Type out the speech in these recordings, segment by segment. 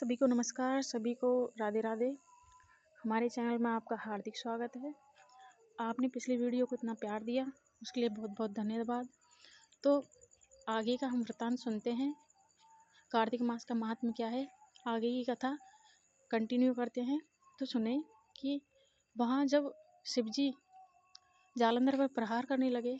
सभी को नमस्कार, सभी को राधे राधे। हमारे चैनल में आपका हार्दिक स्वागत है। आपने पिछली वीडियो को इतना प्यार दिया, उसके लिए बहुत बहुत धन्यवाद। तो आगे का हम वृत्तांत सुनते हैं। कार्तिक मास का महात्म्य क्या है, आगे की कथा कंटिन्यू करते हैं। तो सुने कि वहाँ जब शिवजी जालंधर पर प्रहार करने लगे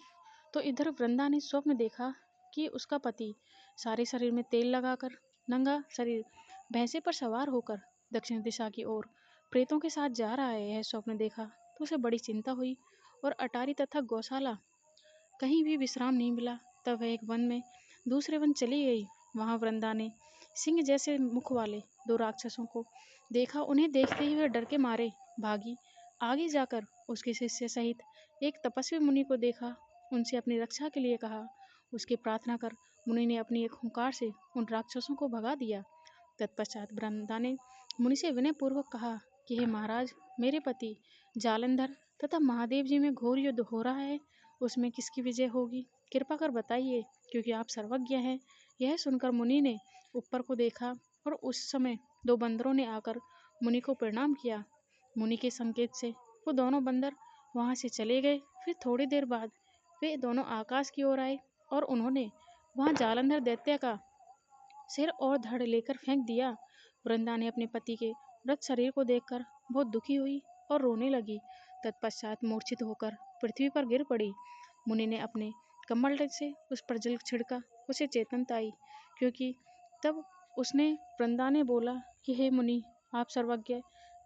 तो इधर वृंदा ने स्वप्न देखा कि उसका पति सारे शरीर में तेल लगाकर नंगा शरीर भैंसे पर सवार होकर दक्षिण दिशा की ओर प्रेतों के साथ जा रहा है। यह स्वप्न देखा तो उसे बड़ी चिंता हुई और अटारी तथा गौशाला कहीं भी विश्राम नहीं मिला। तब वह एक वन में दूसरे वन चली गई। वहां वृंदा ने सिंह जैसे मुख वाले दो राक्षसों को देखा। उन्हें देखते ही वह डर के मारे भागी। आगे जाकर उसके शिष्य सहित एक तपस्वी मुनि को देखा। उनसे अपनी रक्षा के लिए कहा। उसकी प्रार्थना कर मुनि ने अपनी एक हुंकार से उन राक्षसों को भगा दिया। तत्पश्चात वृंदा ने मुनि से विनय पूर्वक कहा कि हे महाराज, मेरे पति जालंधर तथा महादेव जी में घोर युद्ध हो रहा है, उसमें किसकी विजय होगी, कृपा कर बताइए, क्योंकि आप सर्वज्ञ हैं। यह सुनकर मुनि ने ऊपर को देखा और उस समय दो बंदरों ने आकर मुनि को प्रणाम किया। मुनि के संकेत से वो दोनों बंदर वहां से चले गए। फिर थोड़ी देर बाद वे दोनों आकाश की ओर आए और उन्होंने वहां जालंधर दैत्य का सिर और धड़ लेकर फेंक दिया। वृंदा ने अपने पति के मृत शरीर को देखकर बहुत दुखी हुई और रोने लगी। तत्पश्चात मूर्छित होकर पृथ्वी पर गिर पड़ी। मुनि ने अपने कमल से उस पर जल छिड़का, उसे चेतनता आई। क्योंकि तब उसने वृंदा ने बोला कि हे मुनि, आप सर्वज्ञ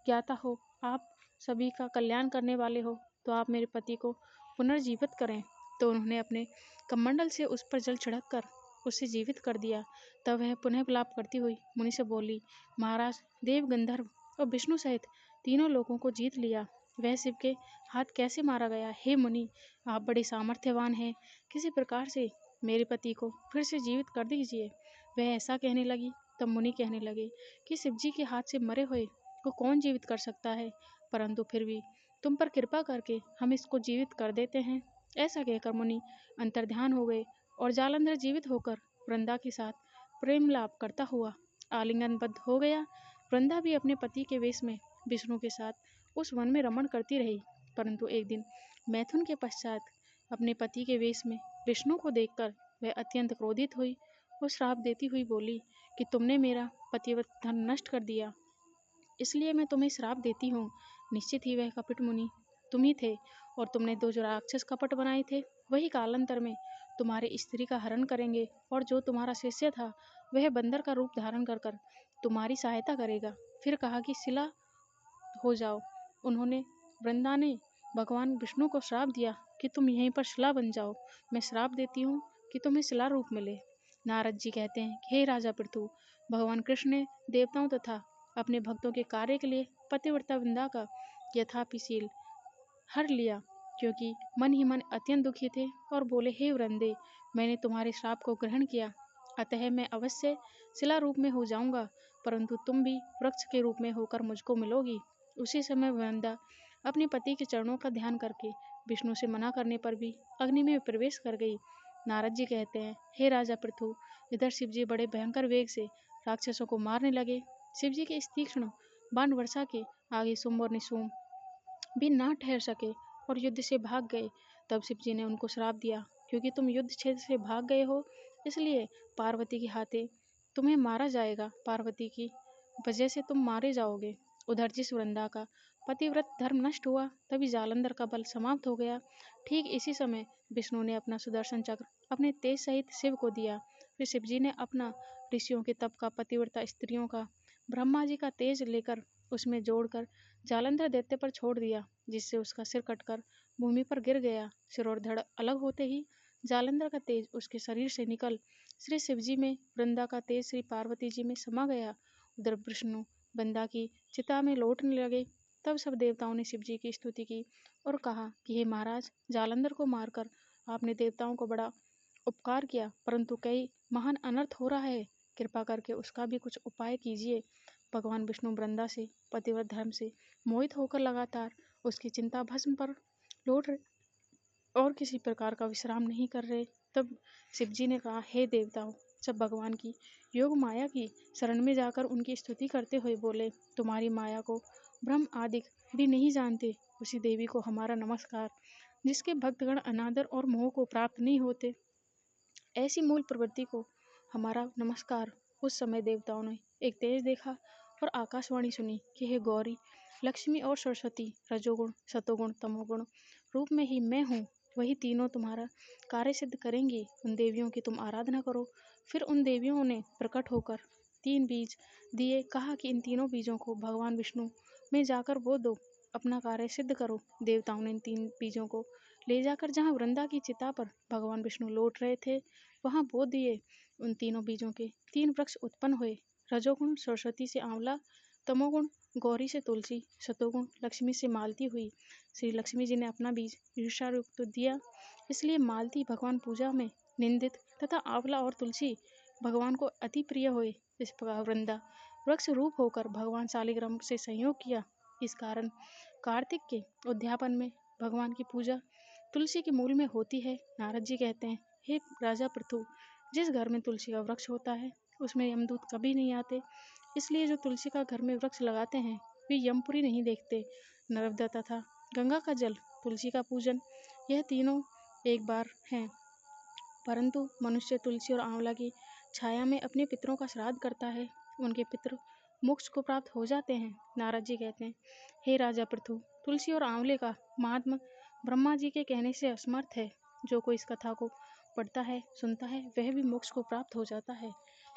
ज्ञाता हो, आप सभी का कल्याण करने वाले हो, तो आप मेरे पति को पुनर्जीवित करें। तो उन्होंने अपने कमंडल से उस पर जल छिड़क कर उसे जीवित कर दिया। तब वह पुनः विलाप करती हुई मुनि से बोली, महाराज, देव गंधर्व और विष्णु सहित तीनों लोगों को जीत लिया, वह शिव के हाथ कैसे मारा गया। हे मुनि, आप बड़े सामर्थ्यवान हैं, किसी प्रकार से मेरे पति को फिर से जीवित कर दीजिए। वह ऐसा कहने लगी। तब मुनि कहने लगे कि शिवजी के हाथ से मरे हुए को कौन जीवित कर सकता है, परंतु फिर भी तुम पर कृपा करके हम इसको जीवित कर देते हैं। ऐसा कहकर मुनि अंतर्ध्यान हो गए और जालंधर जीवित होकर वृंदा के साथ प्रेम लाभ करता हुआ आलिंगनबद्ध हो गया। वृंदा भी अपने पति के वेश में विष्णु के साथ उस वन में रमण करती रही। परंतु एक दिन मैथुन के पश्चात अपने पति के वेश में विष्णु को देखकर वह अत्यंत क्रोधित हुई और श्राप देती हुई बोली कि तुमने मेरा पतिव्रत धर्म नष्ट कर दिया, इसलिए मैं तुम्हें श्राप देती हूँ। निश्चित ही वह कपट मुनि तुम ही थे और तुमने दो जो राक्षस कपट बनाए थे, वही कालांतर में तुम्हारे स्त्री का हरण करेंगे और जो तुम्हारा शिष्य था वह बंदर का रूप धारण कर कर तुम्हारी सहायता करेगा। फिर कहा कि शिला हो जाओ। उन्होंने वृंदा ने भगवान विष्णु को श्राप दिया कि तुम यहीं पर शिला बन जाओ। मैं श्राप देती हूँ कि तुम्हें शिला रूप मिले। नारद जी कहते हैं, हे राजा पृथु, भगवान कृष्ण ने देवताओं तथा अपने भक्तों के कार्य के लिए पतिव्रता वृंदा का यथापिशील हर लिया, क्योंकि मन ही मन अत्यंत दुखी थे और बोले, हे वृंदे, मैंने तुम्हारे श्राप को ग्रहण किया, अतः मैं अवश्य शिला रूप में हो जाऊंगा, परंतु तुम भी वृक्ष के रूप में होकर मुझको मिलोगी। उसी समय वृंदा अपने पति के चरणों का ध्यान करके विष्णु से मना करने पर भी अग्नि में प्रवेश कर गई। नारद जी कहते हैं, हे राजा पृथु, इधर शिवजी बड़े भयंकर वेग से राक्षसों को मारने लगे। शिवजी के इस तीक्ष्ण बाण वर्षा के आगे शुंभ और निशुंभ भी ना ठहर सके और युद्ध से भाग गए। तब शिवजी ने उनको श्राप दिया, क्योंकि तुम युद्ध क्षेत्र से भाग गए हो, इसलिए पार्वती के हाथे तुम्हें मारा जाएगा, पार्वती की वजह से तुम मारे जाओगे। उधर जिस वृंदा का पतिव्रत धर्म नष्ट हुआ, तभी जालंधर का बल समाप्त हो गया। ठीक इसी समय विष्णु ने अपना सुदर्शन चक्र अपने तेज सहित शिव को दिया। फिर शिवजी ने अपना ऋषियों के तप का पतिव्रता स्त्रियों का ब्रह्मा जी का तेज लेकर उसमें जोड़कर जालंधर दैत्य पर छोड़ दिया, जिससे उसका सिर कटकर भूमि पर गिर गया। सिर और धड़ अलग होते ही जालंधर का तेज उसके शरीर से निकल श्री शिवजी में, वृंदा का तेज श्री पार्वती जी में समा गया। उधर विष्णु वृंदा की चिता में लौटने लगे। तब सब देवताओं ने शिवजी की स्तुति की और कहा कि हे महाराज, जालंधर को मारकर आपने देवताओं को बड़ा उपकार किया, परंतु कई महान अनर्थ हो रहा है, कृपा करके उसका भी कुछ उपाय कीजिए। भगवान विष्णु वृंदा से पतिव्रत धर्म से मोहित होकर लगातार उसकी चिंता भस्म पर लौट रहे और किसी प्रकार का विश्राम नहीं कर रहे। तब शिवजी ने कहा, हे देवताओं, जब भगवान की योग माया की शरण में जाकर उनकी स्तुति करते हुए बोले, तुम्हारी माया को ब्रह्म आदि भी नहीं जानते, उसी देवी को हमारा नमस्कार, जिसके भक्तगण अनादर और मोह को प्राप्त नहीं होते। ऐसी मूल प्रवृत्ति को हमारा नमस्कार। उस समय देवताओं ने एक तेज देखा और आकाशवाणी सुनी कि हे गौरी, लक्ष्मी और सरस्वती रजोगुण सतोगुण तमोगुण रूप में ही मैं हूँ, वही तीनों तुम्हारा कार्य सिद्ध करेंगी। उन देवियों की तुम आराधना करो। फिर उन देवियों ने प्रकट होकर 3 बीज दिए, कहा कि इन तीनों बीजों को भगवान विष्णु में जाकर बो दो, अपना कार्य सिद्ध करो। देवताओं ने इन 3 बीजों को ले जाकर जहाँ वृंदा की चिता पर भगवान विष्णु लौट रहे थे वहां बो दिए। उन तीनों बीजों के 3 वृक्ष उत्पन्न हुए। रजोगुण सरस्वती से आंवला, तमोगुण गौरी से तुलसी, सतोगुण लक्ष्मी से मालती हुई। श्री लक्ष्मी जी ने अपना बीज ईर्षा रूप तो दिया, इसलिए मालती भगवान पूजा में निंदित तथा आंवला और तुलसी भगवान को अति प्रिय हुए। इस प्रकार वृंदा वृक्ष रूप होकर भगवान शालिग्राम से संयोग किया। इस कारण कार्तिक के उद्यापन में भगवान की पूजा तुलसी के मूल में होती है। नारद जी कहते हैं, हे राजा पृथु, जिस घर में तुलसी का वृक्ष होता है उसमें यमदूत कभी नहीं आते, इसलिए जो तुलसी का घर में वृक्ष लगाते हैं वे यमपुरी नहीं देखते। नर्मदा तथा गंगा का जल, तुलसी का पूजन, यह तीनों एक बार हैं, परंतु मनुष्य तुलसी और आंवला की छाया में अपने पितरों का श्राद्ध करता है, उनके पितृ मोक्ष को प्राप्त हो जाते हैं। नारद जी कहते हैं, हे राजा पृथु, तुलसी और आंवले का महात्मा ब्रह्मा जी के कहने से असमर्थ है। जो कोई इस कथा को पढ़ता है सुनता है वह भी मोक्ष को प्राप्त हो जाता है।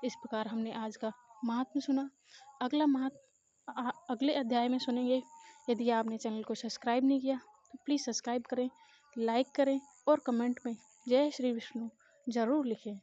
इस प्रकार हमने आज का महात्मा सुना। अगले अध्याय में सुनेंगे। यदि आपने चैनल को सब्सक्राइब नहीं किया तो प्लीज़ सब्सक्राइब करें, लाइक करें और कमेंट में जय श्री विष्णु जरूर लिखें।